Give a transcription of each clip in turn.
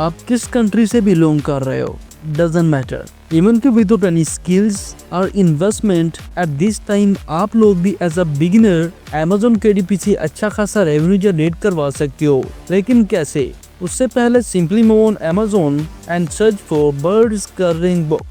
आप किस कंट्री से बिलोंग कर रहे हो, doesn't matter. Even without any skills और इन्वेस्टमेंट एट दिस टाइम आप लोग भी as a beginner Amazon KDP से अच्छा खासा रेवेन्यू जनरेट करवा सकते हो। लेकिन कैसे? उससे पहले simply move on Amazon and search for birds colouring book.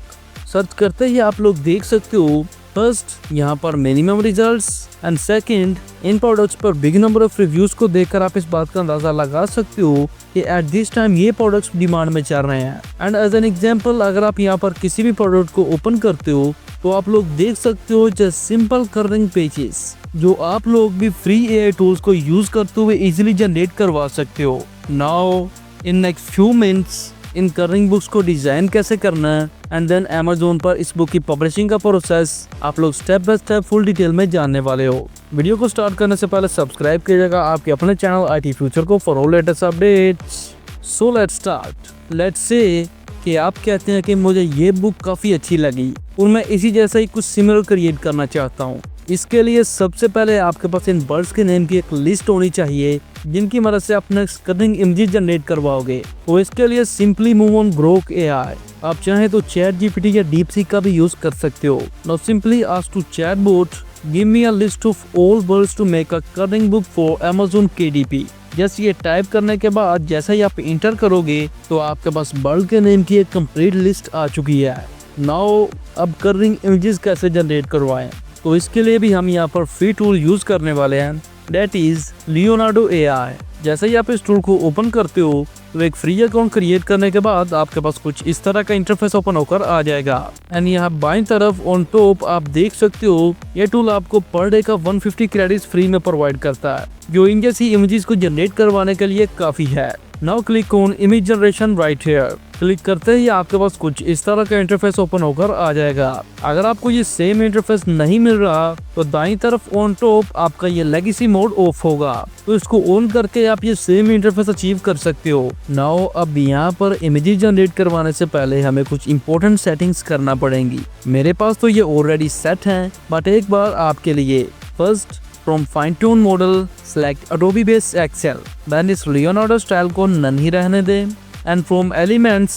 Search करते ही आप लोग देख सकते हो, फर्स्ट यहाँ पर minimum results and second in products पर बिग नंबर ऑफ रिव्यूज को देखकर आप इस बात का अंदाजा लगा सकते हो कि एट दिस टाइम ये प्रोडक्ट्स डिमांड में चल रहे हैं। एंड एज एन एग्जांपल, अगर आप यहाँ पर किसी भी प्रोडक्ट को ओपन करते हो तो आप लोग देख सकते हो जस्ट सिंपल कर्रिंग पेजेस, जो आप लोग भी फ्री AI टूल्स को यूज करते हुए इजिली जनरेट करवा सकते हो। Now in next few minutes in colouring books को डिजाइन कैसे करना है एंड देन Amazon पर इस बुक की पब्लिशिंग का प्रोसेस आप लोग step by step full detail में जानने वाले हो। वीडियो को स्टार्ट करने से पहले सब्सक्राइब कीजिएगा आपके अपने चैनल IT फ्यूचर को for all latest updates. So let's start. Let's say कि आप कहते हैं कि मुझे ये बुक काफ़ी अच्छी लगी और मैं इसी जैसा ही कुछ सिमिलर क्रिएट करना चाहता हूँ। इसके लिए सबसे पहले आपके पास इन बर्ड्स के नेम की एक लिस्ट होनी चाहिए जिनकी मदद से आप नेक्स्ट कर्रिंग इमेजेस जनरेट करवाओगे। और इसके लिए simply move on Grok AI। आप चाहें तो ChatGPT या DeepSeek का भी यूज कर सकते हो। Now simply ask to chatbot give me a list of all birds to make a colouring book for Amazon KDP। Just ये टाइप करने के बाद जैसा ही आप इंटर करोगे तो आपके पास बर्ड के नेम की एक कंप्लीट लिस्ट आ चुकी है। नाउ अब कर्रिंग इमेजेस कैसे जनरेट करवाएं, तो इसके लिए भी हम यहाँ पर फ्री टूल यूज करने वाले हैं, दैट इज Leonardo AI। जैसे ही आप इस टूल को ओपन करते हो तो एक फ्री अकाउंट क्रिएट करने के बाद आपके पास कुछ इस तरह का इंटरफेस ओपन होकर आ जाएगा। एंड यहाँ बाईं तरफ ऑन टॉप आप देख सकते हो ये टूल आपको पर डे का 150 क्रेडिट्स फ्री में प्रोवाइड करता है, जो इन जैसी इमेजेस को जनरेट करवाने के लिए काफी है। Now click on image generation right here. Click करते ही आपके पास कुछ इस तरह का इंटरफेस ओपन होकर आ जाएगा। अगर आपको ये सेम इंटरफेस नहीं मिल रहा तो दाईं तरफ ऑन टॉप आपका ये लेगेसी मोड ऑफ होगा, तो इसको ऑन करके आप ये सेम इंटरफेस अचीव कर सकते हो। नाउ अब यहाँ पर इमेजेस जनरेट करवाने से पहले हमें कुछ इंपॉर्टेंट सेटिंग्स करना पड़ेंगी। मेरे पास तो ये ऑलरेडी सेट है, बट एक बार आपके लिए first From fine tune model, select Adobe Base Excel. Then इस Leonardo स्टाइल को नन ही रहने दें एंड फ्रॉम एलिमेंट्स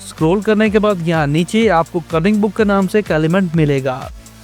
स्क्रॉल करने के बाद यहाँ नीचे आपको कर्रिंग बुक के नाम से एक एलिमेंट मिलेगा।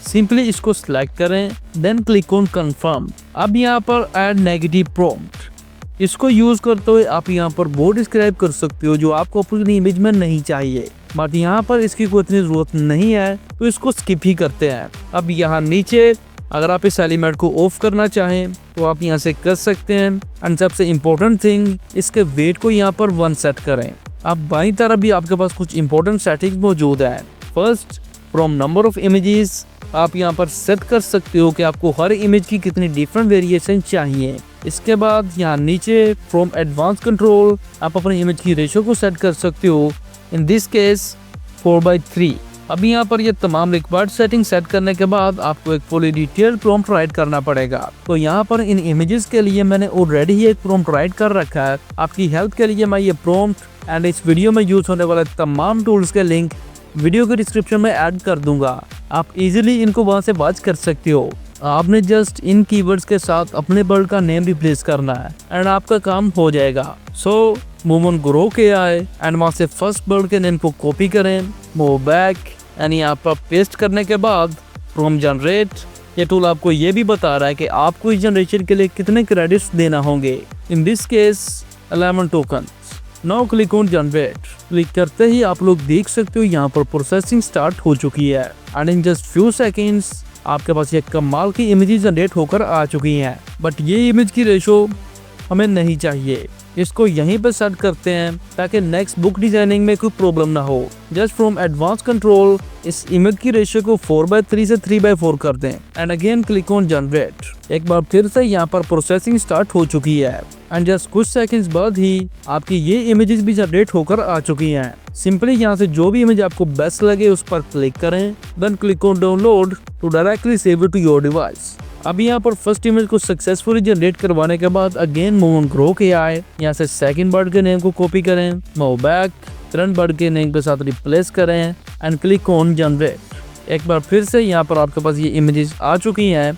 सिंपली इसको सिलेक्ट करें, देन क्लिक ऑन कंफर्म। अब यहाँ पर ऐड नेगेटिव प्रॉम्प्ट, इसको यूज करते हुए आप यहाँ पर वो डिस्क्राइब कर सकते हो जो आपको अपनी इमेज में नहीं चाहिए, बट यहाँ पर इसकी कोई इतनी जरूरत नहीं है तो इसको स्किप ही करते हैं। अब यहाँ नीचे अगर आप इस एलिमेंट को ऑफ करना चाहें तो आप यहाँ से कर सकते हैं। एंड सबसे इम्पोर्टेंट थिंग, इसके वेट को यहाँ पर 1 सेट करें। अब बाईं तरफ भी आपके पास कुछ इंपॉर्टेंट सेटिंग्स मौजूद है। First from number of images आप यहाँ पर सेट कर सकते हो कि आपको हर इमेज की कितनी डिफरेंट वेरिएशन चाहिए। इसके बाद यहाँ नीचे फ्रॉम एडवांस कंट्रोल आप अपनी इमेज की रेशो को सेट कर सकते हो, इन दिस केस 4:3। अब यहाँ पर ये तमाम रिक्वायर्ड सेटिंग सेट करने के बाद आपको एक फुली डिटेल्ड प्रॉम्प्ट राइट करना पड़ेगा। तो यहाँ पर इन इमेजेस के लिए मैंने ऑलरेडी ही एक प्रॉम्प्ट राइट कर रखा है। आपकी हेल्प के लिए मैं ये प्रॉम्प्ट एंड इस वीडियो में यूज होने वाले तमाम टूल्स के लिंक वीडियो के डिस्क्रिप्शन में ऐड कर दूंगा। आप इजीली इनको वहाँ से वॉच कर सकते हो। आपने जस्ट इन कीवर्ड्स के साथ अपने बर्ड का नेम रिप्लेस करना है एंड आपका काम हो जाएगा। So move on Grok AI and वहाँ से फर्स्ट बर्ड के नेम को कॉपी करें, मूव बैक एंड यहाँ पर पेस्ट करने के बाद फ्रॉम जनरेट ये टूल आपको ये भी बता रहा है कि आपको इस जनरेशन के लिए कितने क्रेडिट्स देना होंगे। इन this case 11 token. Now click on generate. Click करते ही आप लोग देख सकते हो यहाँ पर प्रोसेसिंग स्टार्ट हो चुकी है and in just few seconds आपके पास ये कमाल की इमेजेस जनरेट होकर आ चुकी हैं। बट ये इमेज की रेशो हमें नहीं चाहिए, इसको यहीं पर सेट करते हैं ताकि नेक्स्ट बुक डिजाइनिंग में कोई प्रॉब्लम ना हो। जस्ट फ्रॉम एडवांस कंट्रोल इस इमेज की रेशियो को 4:3 से 3:4 कर दें and again click on generate. एक बार फिर से यहाँ पर प्रोसेसिंग स्टार्ट हो चुकी है एंड जस्ट कुछ सेकंड्स बाद ही आपकी ये इमेजेस भी जनरेट होकर आ चुकी हैं। सिंपली यहाँ से जो भी इमेज आपको बेस्ट लगे उस पर क्लिक करें, then click on download to directly save it to your device. अब यहाँ पर फर्स्ट इमेज को सक्सेसफुली जनरेट करवाने के बाद again move on Grok AI। यहाँ से सेकंड बर्ड के नेम को कॉपी करें, मूव बैक, थर्ड बर्ड के नेम के साथ रिप्लेस करें एंड क्लिक ऑन जनरेट। एक बार फिर से यहाँ पर आपके पास ये इमेजेस आ चुकी हैं,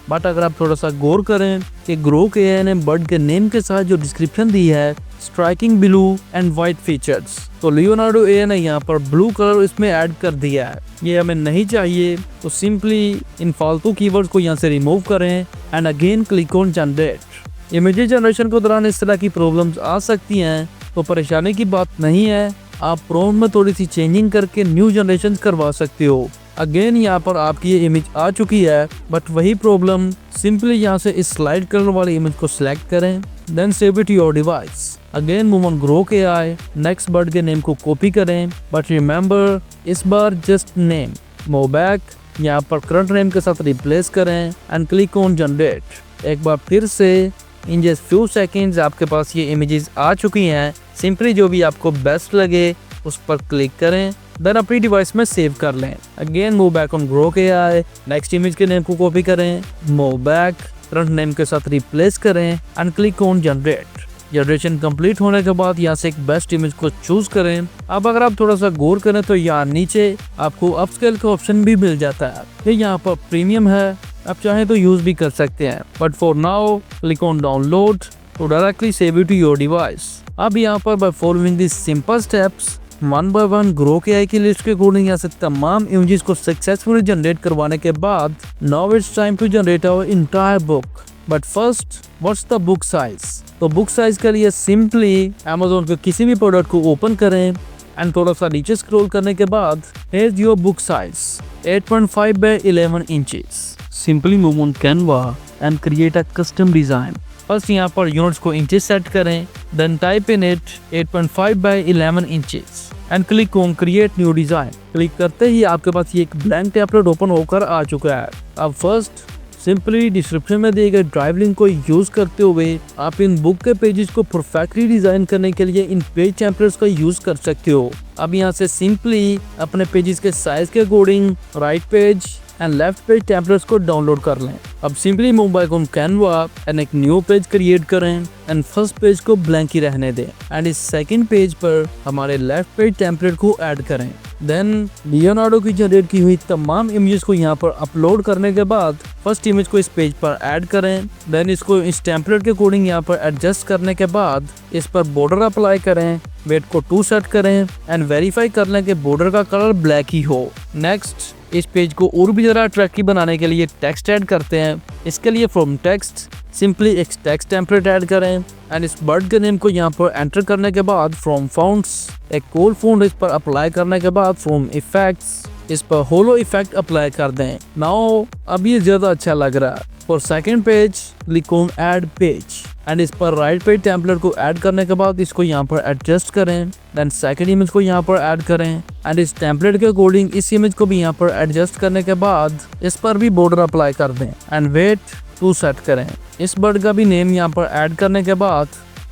बट अगर आप थोड़ा सा गौर करें कि ग्रोक AI ने बर्ड के नेम के साथ जो डिस्क्रिप्शन दी है striking blue and white features. तो लियोनार्डो एआई ने यहाँ पर ब्लू कलर इसमें ऐड कर दिया है, ये हमें नहीं चाहिए, तो सिंपली इन फालतू कीवर्ड्स को यहाँ से रिमूव करें and again click on generate. Image generation के दौरान इस तरह की प्रॉब्लम्स आ सकती हैं, तो परेशानी की बात नहीं है, आप प्रॉम्प्ट में थोड़ी सी चेंजिंग करके न्यू जनरेशन करवा सकते हो। अगेन यहाँ पर आपकी ये इमेज आ चुकी है, बट वही प्रॉब्लम, सिंपली यहाँ से इस स्लाइड कलर वाली इमेज को सिलेक्ट करें, then save it to your device. Again move on Grok AI, next bird के नेम को कॉपी करें, बट रिमेंबर इस बार जस्ट नेम, मूव बैक, यहाँ पर करंट नेम के साथ रिप्लेस करें एंड क्लिक ऑन जनरेट। एक बार फिर से इन जस्ट फ्यू सेकेंड्स आपके पास ये इमेजेस आ चुकी हैं। सिंपली जो भी आपको बेस्ट लगे उस पर क्लिक करें, देन अपनी डिवाइस में सेव कर लें। Again move back on Grok AI, next image के नेम को कॉपी करें, मूव बैक, करंट नेम के साथ रिप्लेस करें and click on generate. Generation complete होने के बाद यहाँ से एक बेस्ट इमेज को चूज करें। अब अगर आप थोड़ा सा गौर करें तो यहाँ नीचे आपको अपस्केल का ऑप्शन भी मिल जाता है, ये यहाँ पर प्रीमियम है, आप चाहें तो यूज भी कर सकते हैं, but for now click on download to directly save it to your device. अब यहाँ पर by following this simple steps one by one Grok AI की लिस्ट के अकॉर्डिंग यहाँ से तमाम इमेजेस को सक्सेसफुली जनरेट करवाने के बाद now it's time to generate our entire book. But first what's the book size? तो बुक साइज के लिए सिंपली अमेज़न के किसी भी प्रोडक्ट को ओपन करें एंड थोड़ा सा नीचे स्क्रॉल करने के बाद here's your book size 8.5 by 11 inches। Simply move on Canva and create a custom design. First यहाँ पर यूनिट्स को इंचेस सेट करें, then type in it 8.5 by 11 inches and click on create new design. Click करते ही आपके पास ये एक blank template open होकर आ चुका है। अब फर्स्ट सिंपली डिस्क्रिप्शन में दिए गए ड्राइव लिंक को यूज करते हुए आप इन बुक के पेजेस को परफेक्टली डिजाइन करने के लिए इन पेज टेम्पलेट्स का यूज कर सकते हो। अब यहाँ से सिंपली अपने पेजेस के साइज के according right page and left page templates को डाउनलोड कर लें। अब simply mobile on Canva and एक न्यू पेज क्रिएट करें एंड फर्स्ट पेज को ब्लैंक ही रहने दें एंड इस सेकंड पेज पर हमारे लेफ्ट पेज टेम्पलेट को ऐड करें। देन लियोनार्डो की जनरेट की हुई तमाम इमेजेस को यहाँ पर अपलोड करने के बाद फर्स्ट इमेज को इस पेज पर ऐड करें, देन इसको इस टेम्पलेट के अकॉर्डिंग यहाँ पर एडजस्ट करने के बाद इस पर बॉर्डर अप्लाई करें, वेट को 2 सेट करें एंड वेरीफाई कर लें कि बॉर्डर का कलर ब्लैक ही हो। नेक्स्ट इस पेज को और भी ज़रा अट्रैक्टिव बनाने के लिए टेक्स्ट ऐड करते हैं। इसके लिए फ्रॉम टेक्स्ट सिंपली एक टेक्स्ट टेम्पलेट ऐड करें एंड इस बर्ड के नेम को यहाँ पर एंटर करने के बाद फ्रॉम फाउंट्स एक कोल फॉन्ट इस पर अप्लाई करने के बाद फ्रॉम इफेक्ट्स इस पर होलो इफेक्ट अप्लाई कर दें। नाउ अब ये ज़्यादा अच्छा लग रहा है। For second page click on add page and इस पर राइट पेज टेम्पलेट को ऐड करने के बाद इसको यहाँ पर एडजस्ट करें, देन सेकंड इमेज को यहाँ पर ऐड करें एंड इस टेम्पलेट के अकॉर्डिंग इस इमेज को भी यहाँ पर एडजस्ट करने के बाद इस पर भी बॉर्डर अप्लाई कर दें एंड वेट 2 सेट करें। इस बर्ड का भी नेम यहाँ पर ऐड करने के बाद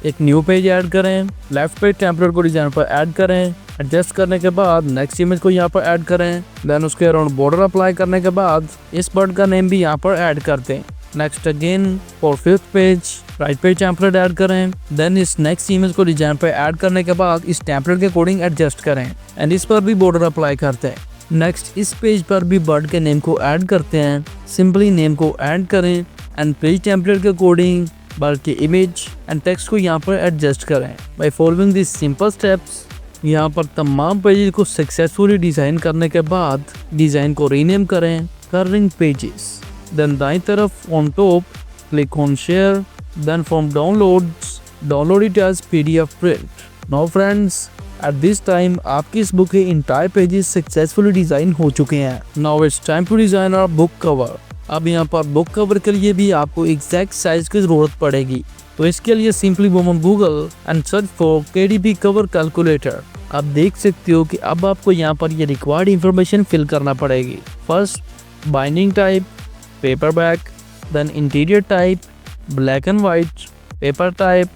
एक न्यू पेज ऐड करें, लेफ्ट पेज टेम्पलेट को डिजाइन पर ऐड करें, एडजस्ट करने के बाद नेक्स्ट इमेज को यहाँ पर ऐड करें, देन उसके अराउंड बॉर्डर अप्लाई करने के बाद इस बर्ड का नेम भी यहाँ पर ऐड कर दें। Next again for fifth page right page template add करें, देन इस नेक्स्ट इमेज को डिजाइन पर ऐड करने के बाद इस टेम्पलेट के अकॉर्डिंग एडजस्ट करें एंड इस पर भी बॉर्डर अप्लाई करते हैं। नेक्स्ट इस पेज पर भी बर्ड के नेम को ऐड करते हैं, सिंपली नेम को ऐड करें एंड पेज टेम्पलेट के अकॉर्डिंग बर्ड की इमेज एंड टेक्स्ट को यहाँ पर एडजस्ट करें। Bye following this simple steps यहाँ पर तमाम पेजेस को सक्सेसफुली डिजाइन करने के बाद डिजाइन को रीनेम करें कर्विंग पेजेस, देन दाईं तरफ on top click on share, then from downloads download it as PDF print. Now friends at this time आपकी इस बुक के इंटायर पेजेस सक्सेसफुली डिजाइन हो चुके हैं। Now it's time to design our book cover. अब यहाँ पर book cover के लिए भी आपको एग्जैक्ट साइज की जरूरत पड़ेगी, तो इसके लिए simply go on Google and search for KDP cover calculator. आप देख सकते हो कि अब आपको यहाँ पर ये रिक्वायर्ड इंफॉर्मेशन फिल करना पड़ेगी। First binding type paperback, then interior type black and white, paper type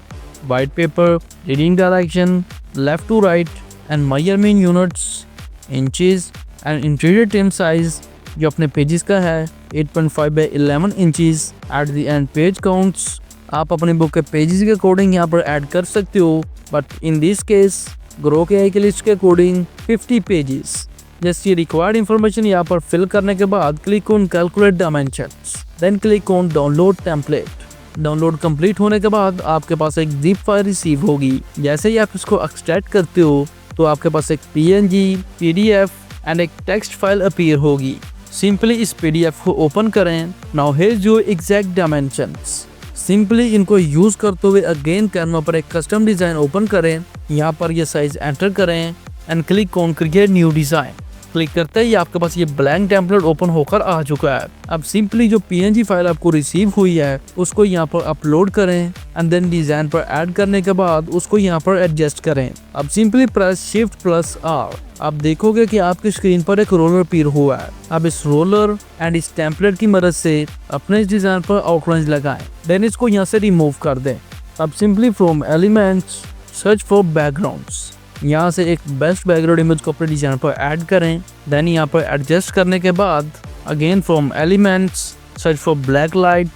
white paper, reading direction left to right and measurement units inches and interior trim size जो अपने पेजेस का है 8.5 by 11 inches। At the end page counts आप अपने book के pages के according यहाँ पर ऐड कर सकते हो, but in this case Grok AI की लिस्ट के अकॉर्डिंग 50 पेजेस। जैसे रिक्वायर्ड इंफॉर्मेशन यहाँ पर फिल करने के बाद click on calculate dimensions, then click on download template download complete होने के बाद आपके पास एक जिप फाइल रिसीव होगी। जैसे ही आप इसको एक्सट्रैक्ट करते हो तो आपके पास एक PNG, PDF एंड एक टेक्स्ट फाइल अपीयर होगी। सिंपली इस PDF को ओपन करें। नाउ हियर जो एग्जैक्ट डायमेंशंस। सिंपली इनको यूज करते हुए अगेन कैनवा पर एक कस्टम डिजाइन ओपन करें। यहाँ पर ये साइज एंटर करें and click on create new design. Click करते ही आपके पास ये ब्लैंक टेम्पलेट ओपन होकर आ चुका है। अब सिंपली जो PNG फाइल आपको रिसीव हुई है उसको यहाँ पर अपलोड करें एंड देन डिजाइन पर ऐड करने के बाद उसको यहाँ पर एडजस्ट करें। अब सिंपली प्रेस Shift+R। आप देखोगे कि आपकी स्क्रीन पर एक रोलर अपीयर हुआ है। अब इस रोलर एंड इस टेम्पलेट की मदद से अपने इस डिजाइन पर आउटलाइन लगाएं। देन इसको यहाँ से रिमूव कर दें। अब simply from elements search for backgrounds, यहाँ से एक बेस्ट बैकग्राउंड इमेज को अपने डिजाइन पर ऐड करें। देन यहाँ पर एडजस्ट करने के बाद again from elements search for black light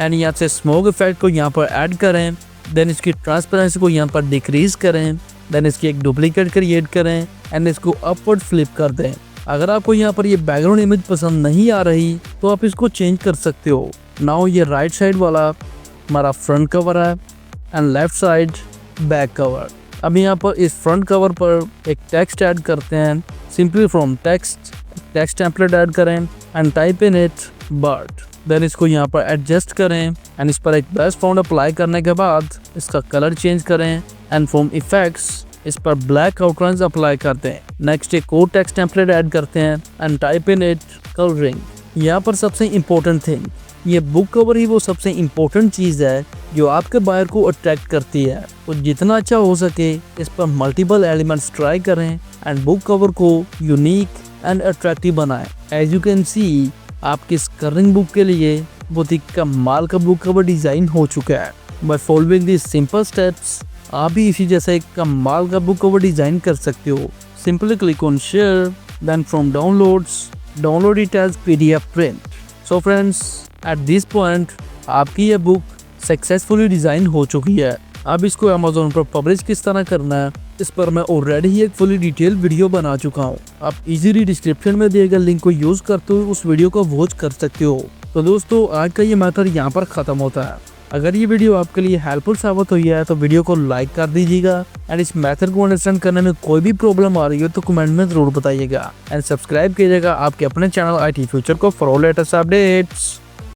and यहाँ से स्मोक इफेक्ट को यहाँ पर ऐड करें। देन इसकी ट्रांसपेरेंसी को यहाँ पर डिक्रीज करें। देन इसकी एक डुप्लीकेट क्रिएट करें एंड इसको अपवर्ड फ्लिप कर दें। अगर आपको यहाँ पर ये बैकग्राउंड इमेज पसंद नहीं आ रही तो आप इसको चेंज कर सकते हो। नाउ ये राइट साइड वाला हमारा फ्रंट कवर है and left side back cover. अब यहाँ पर इस फ्रंट कवर पर एक टेक्स्ट ऐड करते हैं। Simply from text template add करें and type in it bird. Then इसको यहाँ पर एडजस्ट करें एंड इस पर एक ब्रश फाउंड अप्लाई करने के बाद इसका कलर चेंज करें एंड फ्रॉम इफेक्ट्स इस पर ब्लैक आउटलाइंस अप्लाई करते हैं। नेक्स्ट एक और टेक्स्ट टेम्पलेट ऐड करते हैं and type in it colouring. यहाँ पर सबसे इम्पोर्टेंट थिंग, ये बुक कवर ही वो सबसे इम्पोर्टेंट चीज़ है जो आपके बायर को अट्रैक्ट करती है। तो जितना अच्छा हो सके इस पर मल्टीपल एलिमेंट्स ट्राई करें एंड बुक कवर को यूनिक एंड अट्रैक्टिव बनाएं। एज यू कैन सी आपकी इस कलरिंग बुक के लिए बहुत ही कमाल का बुक कवर डिज़ाइन हो चुका है। Bye following this simple steps आप भी इसी जैसा एक कमाल का बुक कवर डिज़ाइन कर सकते हो। Simply click on share, then from downloads download it as PDF print. So friends, at this point आपकी यह बुक सक्सेसफुली डिज़ाइन हो चुकी है। अब इसको अमेज़ॉन पर पब्लिश किस तरह करना है इस पर मैं ऑलरेडी ही एक फुली डिटेल वीडियो बना चुका हूँ। आप इजीली डिस्क्रिप्शन में दिए गए लिंक को यूज़ करते हुए उस वीडियो को वॉच कर सकते हो। तो दोस्तों, आज का ये मैटर यहाँ पर ख़त्म होता है। अगर ये वीडियो आपके लिए हेल्पफुल साबित हुई है तो वीडियो को लाइक कर दीजिएगा एंड इस मेथड को अंडरस्टैंड करने में कोई भी प्रॉब्लम आ रही हो तो कमेंट में ज़रूर बताइएगा एंड सब्सक्राइब कीजिएगा आपके अपने चैनल IT फ्यूचर को फॉर लेटेस्ट अपडेट्स।